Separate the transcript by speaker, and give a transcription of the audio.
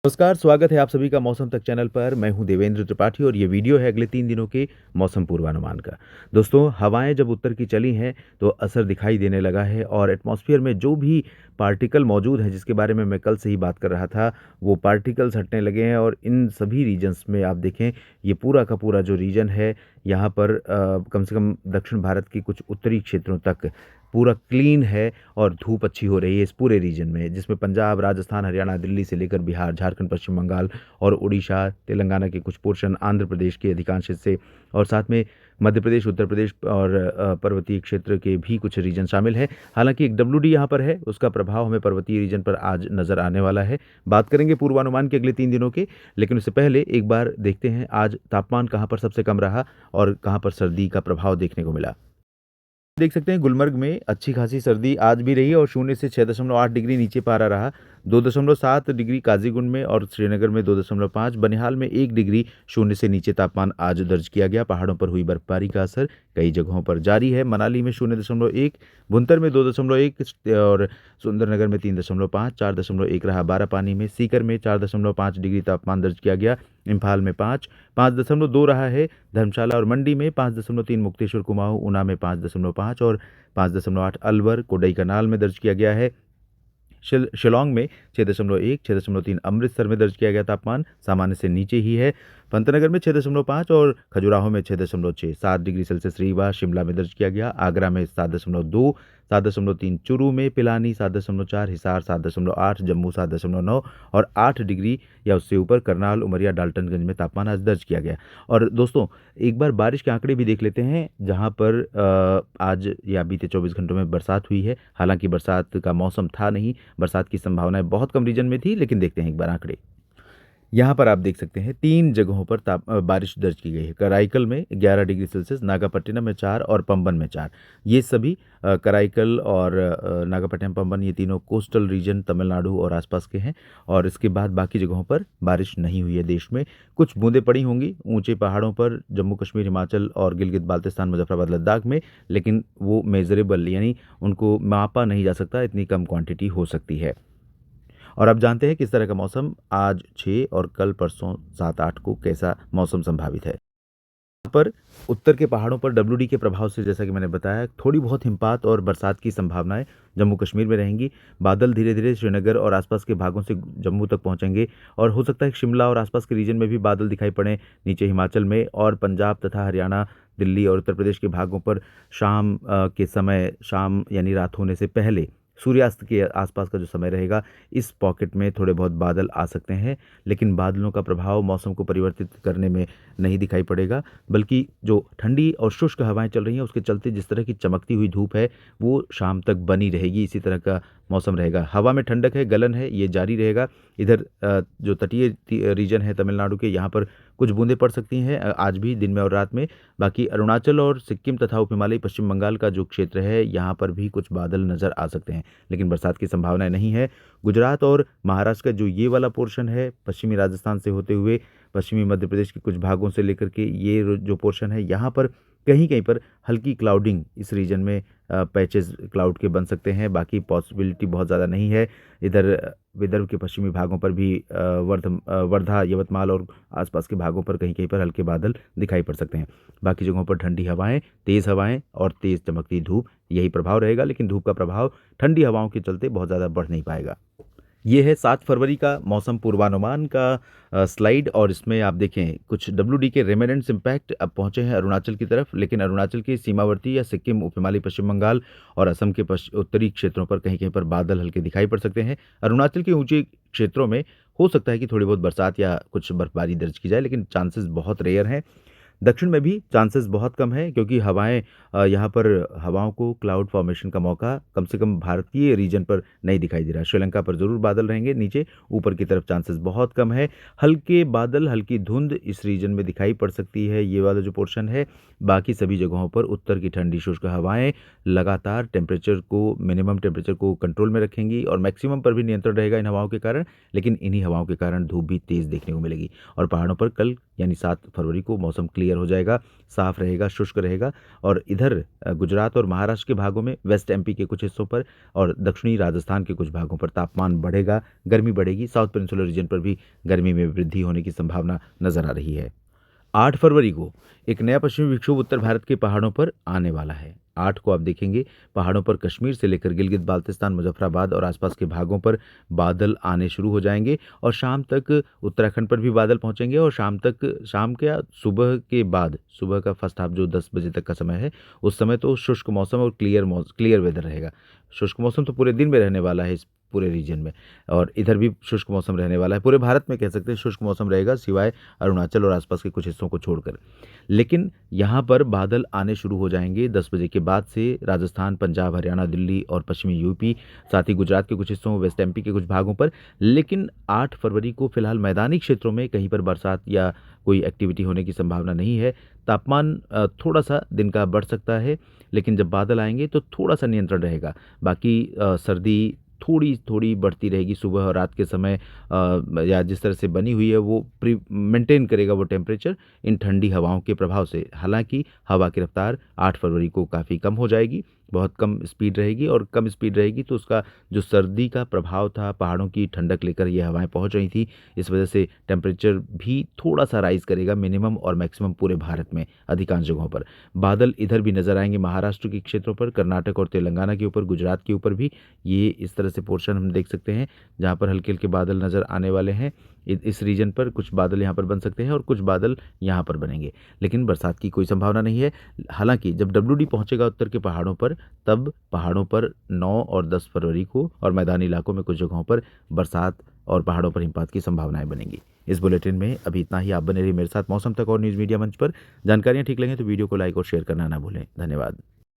Speaker 1: नमस्कार, स्वागत है आप सभी का मौसम तक चैनल पर। मैं हूं देवेंद्र त्रिपाठी और ये वीडियो है अगले 3 दिनों के मौसम पूर्वानुमान का। दोस्तों, हवाएं जब उत्तर की चली हैं तो असर दिखाई देने लगा है और एटमॉस्फेयर में जो भी पार्टिकल मौजूद हैं, जिसके बारे में मैं कल से ही बात कर रहा था, वो पार्टिकल्स हटने लगे हैं और इन सभी रीजन्स में आप देखें, ये पूरा का पूरा जो रीजन है यहाँ पर कम से कम दक्षिण भारत के कुछ उत्तरी क्षेत्रों तक पूरा क्लीन है और धूप अच्छी हो रही है इस पूरे रीजन में, जिसमें पंजाब, राजस्थान, हरियाणा, दिल्ली से लेकर बिहार, झारखंड, पश्चिम बंगाल और उड़ीसा, तेलंगाना के कुछ पोर्शन, आंध्र प्रदेश के अधिकांश हिस्से और साथ में मध्य प्रदेश, उत्तर प्रदेश और पर्वतीय क्षेत्र के भी कुछ रीजन शामिल हैं। हालांकि एक डब्ल्यूडी यहाँ पर है, उसका प्रभाव हमें पर्वतीय रीजन पर आज नज़र आने वाला है। बात करेंगे पूर्वानुमान के अगले 3 दिनों के, लेकिन उससे पहले एक बार देखते हैं आज तापमान कहाँ पर सबसे कम रहा और कहाँ पर सर्दी का प्रभाव देखने को मिला। देख सकते हैं गुलमर्ग में अच्छी खासी सर्दी आज भी रही और 0 से 6.8 डिग्री नीचे पारा रहा। 2.7 डिग्री काजीगुंड में और श्रीनगर में 2.5, बनिहाल में 1 डिग्री 0 से नीचे तापमान आज दर्ज किया गया। पहाड़ों पर हुई बर्फबारी का असर कई जगहों पर जारी है। मनाली में 0.1, भुंतर में 2.1 और सुंदरनगर में 3.5, 4.1 रहा बारापानी में। सीकर में 4.5 डिग्री तापमान दर्ज किया गया। इम्फाल में 5.2 रहा है। धर्मशाला और मंडी में 5.3, मुक्तेश्वर, कुमाऊं, ऊना में 5.5 और 5.8 अलवर, कोडईकनाल में दर्ज किया गया है। शिलोंग में 6.1, 6.3 अमृतसर में दर्ज किया गया तापमान सामान्य से नीचे ही है। पंतनगर में 6.5 और खजुराहो में 6.6, 7 डिग्री सेल्सियस रीवा शिमला में दर्ज किया गया। आगरा में 7.2, 7.3 चूरू में, पिलानी 7.4, हिसार 7.8, जम्मू 7.9 और 8 डिग्री या उससे ऊपर करनाल, उमरिया, डाल्टनगंज में तापमान आज दर्ज किया गया। और दोस्तों, एक बार बारिश के आंकड़े भी देख लेते हैं, जहां पर आज या बीते 24 घंटों में बरसात हुई है। हालांकि बरसात का मौसम था नहीं, बरसात की संभावनाएं बहुत कम रीजन में थी, लेकिन देखते हैं एक बार आंकड़े। यहाँ पर आप देख सकते हैं 3 जगहों पर बारिश दर्ज की गई है। कराईकल में 11 डिग्री सेल्सियस, नागापट्टिनम में 4 और पंबन में 4। ये सभी कराईकल और नागापट्टिनम, पंबन, ये तीनों कोस्टल रीजन तमिलनाडु और आसपास के हैं। और इसके बाद बाकी जगहों पर बारिश नहीं हुई है देश में। कुछ बूंदें पड़ी होंगी ऊंचे पहाड़ों पर, जम्मू कश्मीर, हिमाचल और गिलगित बाल्तिस्तान, मुजफ्फराबाद, लद्दाख में, लेकिन वो मेजरेबल यानी उनको मापा नहीं जा सकता, इतनी कम क्वांटिटी हो सकती है। और अब जानते हैं किस तरह का मौसम आज 6 और कल परसों 7-8 को कैसा मौसम संभावित है। यहाँ पर उत्तर के पहाड़ों पर डब्ल्यूडी के प्रभाव से, जैसा कि मैंने बताया, थोड़ी बहुत हिमपात और बरसात की संभावनाएं जम्मू कश्मीर में रहेंगी। बादल धीरे धीरे श्रीनगर और आसपास के भागों से जम्मू तक पहुंचेंगे और हो सकता है शिमला और आसपास के रीजन में भी बादल दिखाई पड़े, नीचे हिमाचल में और पंजाब तथा हरियाणा, दिल्ली और उत्तर प्रदेश के भागों पर शाम के समय, शाम यानी रात होने से पहले सूर्यास्त के आसपास का जो समय रहेगा, इस पॉकेट में थोड़े बहुत बादल आ सकते हैं। लेकिन बादलों का प्रभाव मौसम को परिवर्तित करने में नहीं दिखाई पड़ेगा, बल्कि जो ठंडी और शुष्क हवाएं चल रही हैं उसके चलते जिस तरह की चमकती हुई धूप है वो शाम तक बनी रहेगी। इसी तरह का मौसम रहेगा। हवा में ठंडक है, गलन है, ये जारी रहेगा। इधर जो तटीय रीजन है तमिलनाडु के, यहाँ पर कुछ बूंदें पड़ सकती हैं आज भी दिन में और रात में। बाकी अरुणाचल और सिक्किम तथा उप हिमालयी पश्चिम बंगाल का जो क्षेत्र है, यहाँ पर भी कुछ बादल नज़र आ सकते हैं, लेकिन बरसात की संभावनाएं नहीं है। गुजरात और महाराष्ट्र का जो ये वाला पोर्शन है, पश्चिमी राजस्थान से होते हुए पश्चिमी मध्य प्रदेश के कुछ भागों से लेकर के ये जो पोर्शन है, यहाँ पर कहीं कहीं पर हल्की क्लाउडिंग इस रीजन में पैचेस क्लाउड के बन सकते हैं। बाकी पॉसिबिलिटी बहुत ज़्यादा नहीं है। इधर विदर्भ के पश्चिमी भागों पर भी वर्धा, यवतमाल और आसपास के भागों पर कहीं कहीं पर हल्के बादल दिखाई पड़ सकते हैं। बाकी जगहों पर ठंडी हवाएं, तेज़ हवाएं और तेज़ चमकती धूप, यही प्रभाव रहेगा। लेकिन धूप का प्रभाव ठंडी हवाओं के चलते बहुत ज़्यादा बढ़ नहीं पाएगा। ये है 7 फरवरी का मौसम पूर्वानुमान का स्लाइड और इसमें आप देखें कुछ डब्ल्यूडी के रेमिनेंट्स इम्पैक्ट अब पहुंचे हैं अरुणाचल की तरफ, लेकिन अरुणाचल के सीमावर्ती या सिक्किम, उप हिमालयी पश्चिम बंगाल और असम के उत्तरी क्षेत्रों पर कहीं कहीं पर बादल हल्के दिखाई पड़ सकते हैं। अरुणाचल के ऊंचे क्षेत्रों में हो सकता है कि थोड़ी बहुत बरसात या कुछ बर्फबारी दर्ज की जाए, लेकिन चांसेस बहुत रेयर हैं। दक्षिण में भी चांसेस बहुत कम है, क्योंकि हवाएं यहाँ पर हवाओं को क्लाउड फॉर्मेशन का मौका कम से कम भारतीय रीजन पर नहीं दिखाई दे रहा। श्रीलंका पर ज़रूर बादल रहेंगे, नीचे ऊपर की तरफ चांसेस बहुत कम है। हल्के बादल, हल्की धुंध इस रीजन में दिखाई पड़ सकती है, ये वाला जो पोर्शन है। बाकी सभी जगहों पर उत्तर की ठंडी शुष्क हवाएं लगातार टेम्परेचर को, मिनिमम टेम्परेचर को कंट्रोल में रखेंगी और मैक्सिमम पर भी नियंत्रण रहेगा इन हवाओं के कारण। लेकिन इन्हीं हवाओं के कारण धूप भी तेज़ देखने को मिलेगी और पहाड़ों पर कल यानी 7 फरवरी को मौसम क्लियर क्लियर हो जाएगा, साफ रहेगा, शुष्क रहेगा। और इधर गुजरात और महाराष्ट्र के भागों में, वेस्ट एमपी के कुछ हिस्सों पर और दक्षिणी राजस्थान के कुछ भागों पर तापमान बढ़ेगा, गर्मी बढ़ेगी। साउथ पेनिनसुलर रीजन पर भी गर्मी में वृद्धि होने की संभावना नजर आ रही है। 8 फरवरी को एक नया पश्चिमी विक्षोभ उत्तर भारत के पहाड़ों पर आने वाला है। 8 को आप देखेंगे पहाड़ों पर कश्मीर से लेकर गिलगित बाल्टिस्तान, मुजफ्फराबाद और आसपास के भागों पर बादल आने शुरू हो जाएंगे और शाम तक उत्तराखंड पर भी बादल पहुंचेंगे और शाम के या सुबह के बाद, सुबह का फर्स्ट हाफ जो 10 बजे तक का समय है, उस समय तो शुष्क मौसम और क्लियर वेदर रहेगा। शुष्क मौसम तो पूरे दिन में रहने वाला है इस पूरे रीजन में, और इधर भी शुष्क मौसम रहने वाला है। पूरे भारत में कह सकते हैं शुष्क मौसम रहेगा, सिवाय अरुणाचल और आसपास के कुछ हिस्सों को छोड़कर। लेकिन यहाँ पर बादल आने शुरू हो जाएंगे 10 बजे के बाद से राजस्थान, पंजाब, हरियाणा, दिल्ली और पश्चिमी यूपी, साथ ही गुजरात के कुछ हिस्सों, वेस्ट एमपी के कुछ भागों पर। लेकिन 8 फरवरी को फिलहाल मैदानी क्षेत्रों में कहीं पर बरसात या कोई एक्टिविटी होने की संभावना नहीं है। तापमान थोड़ा सा दिन का बढ़ सकता है, लेकिन जब बादल आएंगे तो थोड़ा सा नियंत्रण रहेगा। बाकी सर्दी थोड़ी थोड़ी बढ़ती रहेगी सुबह और रात के समय, या जिस तरह से बनी हुई है वो मेंटेन करेगा वो टेम्परेचर इन ठंडी हवाओं के प्रभाव से। हालांकि हवा की रफ्तार 8 फरवरी को काफ़ी कम हो जाएगी, बहुत कम स्पीड रहेगी, और कम स्पीड रहेगी तो उसका जो सर्दी का प्रभाव था, पहाड़ों की ठंडक लेकर ये हवाएं पहुंच रही थी, इस वजह से टेम्परेचर भी थोड़ा सा राइज करेगा, मिनिमम और मैक्सिमम पूरे भारत में अधिकांश जगहों पर। बादल इधर भी नजर आएंगे, महाराष्ट्र के क्षेत्रों पर, कर्नाटक और तेलंगाना के ऊपर, गुजरात के ऊपर भी। ये इस तरह से पोर्शन हम देख सकते हैं जहाँ पर हल्के हल्के बादल नजर आने वाले हैं। इस रीजन पर कुछ बादल यहाँ पर बन सकते हैं और कुछ बादल यहाँ पर बनेंगे, लेकिन बरसात की कोई संभावना नहीं है। हालांकि जब WD पहुंचेगा उत्तर के पहाड़ों पर, तब पहाड़ों पर 9 और 10 फरवरी को और मैदानी इलाकों में कुछ जगहों पर बरसात और पहाड़ों पर हिमपात की संभावनाएं बनेंगी। इस बुलेटिन में अभी इतना ही। आप बने रहिए मेरे साथ मौसम तक और न्यूज़ मीडिया मंच पर। जानकारियां ठीक लगे तो वीडियो को लाइक और शेयर करना ना भूलें। धन्यवाद।